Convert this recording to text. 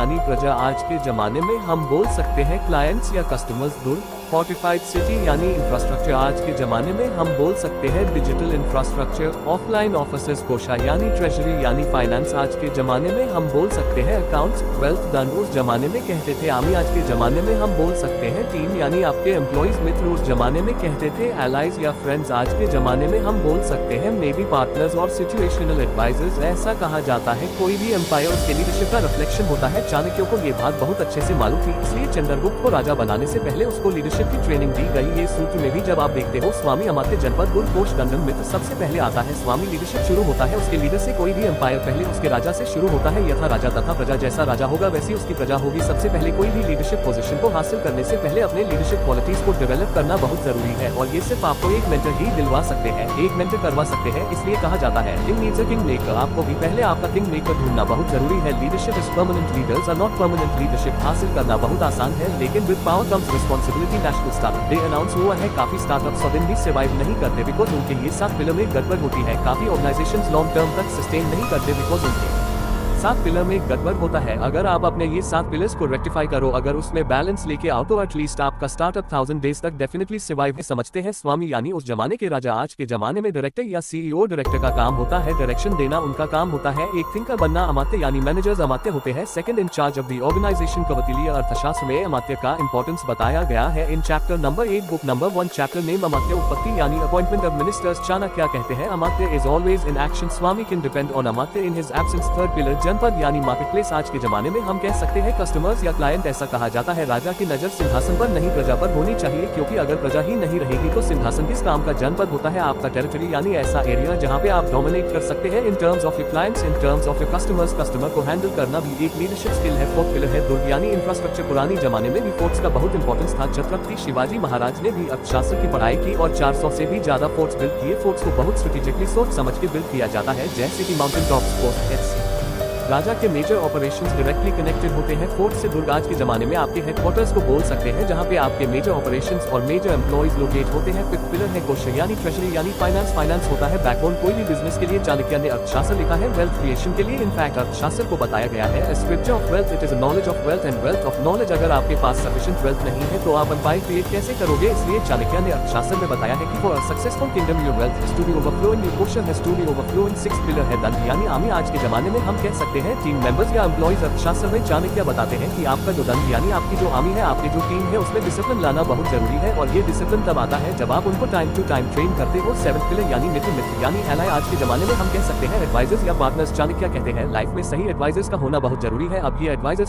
यानी प्रजा आज के जमाने में हम बोल सकते हैं क्लाइंट्स या कस्टमर्स। दूर फोर्टिफाइड सिटी यानी इंफ्रास्ट्रक्चर आज के जमाने में हम बोल सकते हैं डिजिटल इंफ्रास्ट्रक्चर। ऑफलाइन ऑफिसेस कोषा यानी ट्रेजरी यानी फाइनेंस आज के जमाने में हम बोल सकते हैं अकाउंट्स। वेल्थ डन उस जमाने में कहते थे आमी, आज के जमाने में हम बोल सकते हैं टीम यानी आपके एम्प्लॉइज। मित्र उस जमाने में कहते थे एलाइज या फ्रेंड्स, आज के जमाने में हम बोल सकते हैं मे बी पार्टनर्स और सिचुएशनल एडवाइजर्स। ऐसा कहा जाता है कोई भी एम्पायर उसके लीडरशिप का रिफ्लेक्शन होता है। चाणक्य को ये बात बहुत अच्छे से मालूम थी, इसलिए चंद्रगुप्त को राजा बनाने से पहले उसको लीडरशिप की ट्रेनिंग दी गई। ये सूत्र में भी जब आप देखते हो स्वामी अमात्य जनपद गुरु कोश दंडन मित्र सबसे पहले आता है। स्वामी लीडरशिप शुरू होता है उसके लीडर से। कोई भी एम्पायर पहले उसके राजा से शुरू होता है। यथा राजा तथा प्रजा, जैसा राजा होगा वैसी उसकी प्रजा होगी। सबसे पहले कोई भी लीडरशिप पोजीशन को हासिल करने से पहले अपने लीडरशिप क्वालिटीज को डेवलप करना बहुत जरूरी है, और ये सिर्फ आपको एक मेंटर ही दिलवा सकते हैं, एक मेंटर करवा सकते हैं। इसलिए कहा जाता है king needs a king maker. आपको भी पहले आपका किंग मेकर ढूंढना बहुत जरूरी है। Leadership is permanent, leaders are not permanent. Leadership हासिल करना बहुत आसान है, लेकिन with power comes responsibility. National startup day announce हुआ है, काफी स्टार्टअप 100 दिन भी सर्वाइव नहीं करते बिकॉज उनके ये 7 पिलर में गड़बड़ होती है। काफी ऑर्गेनाइजेशंस लॉन्ग टर्म तक सस्टेन नहीं करते बिकॉज उनके 7 पिलर में गड़बड़ होता है। अगर आप अपने ये 7 पिलर्स को रेक्टिफाई करो, अगर उसमें बैलेंस लेके आओ तो एटलीस्ट आपका स्टार्टअप 1000 डेज तक डेफिनेटली सर्वाइव समझते हैं। स्वामी यानी उस जमाने के राजा। आज के जमाने में डायरेक्टर या सीईओ डायरेक्टर का काम होता है, डायरेक्शन देना उनका काम होता है। एक थिंकर बनना अमात्य यानी मैनेजर्स अमात्य होते हैं। Second in charge of the organisation. Kautilya Arthashastra में अमात्य का इंपॉर्टेंस बताया गया है in chapter number 8 book number 1 chapter name अमात्य उत्पत्ति यानी अपॉइंटमेंट ऑफ मिनिस्टर्स। चाणक्य कहते हैं अमात्य इज ऑलवेज इन एक्शन, स्वामी कैन डिपेंड ऑन अमात्य in his absence. Third pillar जनपद यानी मार्केट प्लेस। आज के जमाने में हम कह सकते हैं कस्टमर्स या क्लाइंट। ऐसा कहा जाता है राजा की नजर सिंहासन पर नहीं प्रजा पर होनी चाहिए, क्योंकि अगर प्रजा ही नहीं रहेगी तो सिंहासन किस काम का। जनपद होता है आपका टेरिटरी यानी ऐसा एरिया जहां पे आप डोमिनेट कर सकते हैं in terms of your clients, in terms of your customers. Customer को हैंडल करना भी एक लीडरशिप स्किल है। फोर्थ पिलर है दुर्ग यानी इंफ्रास्ट्रक्चर। पुरानी जमाने में भी फोर्ट्स का बहुत इंपॉर्टेंस था। छत्रपति शिवाजी महाराज ने भी अर्थशास्त्र की पढ़ाई की और 400 से भी ज्यादा फोर्ट्स बिल्ड किए। फोर्ट्स को बहुत स्ट्रेटेजिकली सोच समझ के बिल्ड किया जाता है, जैसे कि माउंटेन टॉप्स, फोर्ट। राजा के मेजर ऑपरेशंस डायरेक्टली कनेक्टेड होते हैं फोर्ट से। दुर्ग आज के जमाने में आपके हेडक्वार्टर्स को बोल सकते हैं, जहां पे आपके मेजर ऑपरेशंस और मेजर एम्प्लॉइज लोकेट होते हैं। फिफ्थ पिलर है कोष यानी ट्रेजरी यानी फाइनेंस। फाइनेंस होता है बैकबोन कोई भी बिजनेस के लिए। चाणक्य ने अर्थशास्त्र लिखा है वेल्थ क्रिएशन के लिए। इनफैक्ट अर्थशास्त्र को बताया गया है scripture of wealth, it is a knowledge of wealth and wealth of knowledge. अगर आपके पास सफिशिएंट वेल्थ नहीं है तो आप एम्पायर क्रिएट कैसे करोगे। इसलिए चाणक्य ने अर्थशास्त्र में बताया है कि for a successful kingdom your wealth has to be overflowing, your question has to be overflowing. Sixth pillar है धन यानी आर्मी। आज के जमाने में हम कह सकते हैं टीम मेंबर्स या एम्प्लॉइज। अर्थशास्त्र में चाणक्य बताते हैं कि आपका जो दंड यानी आपकी जो आर्मी है, आपकी जो टीम है, उसमें डिसिप्लिन लाना बहुत जरूरी है, और ये डिसिप्लिन तब आता है जब आप उनको टाइम टू टाइम ट्रेन करते हो। सेवंथ पिलर यानी मित्र यानी एलाई। आज के जमाने में हम कह सकते हैं एडवाइजर्स या पार्टनर्स। चाणक्य कहते हैं लाइफ में सही एडवाइजर्स का होना बहुत जरूरी है। अब ये एडवाइजर्स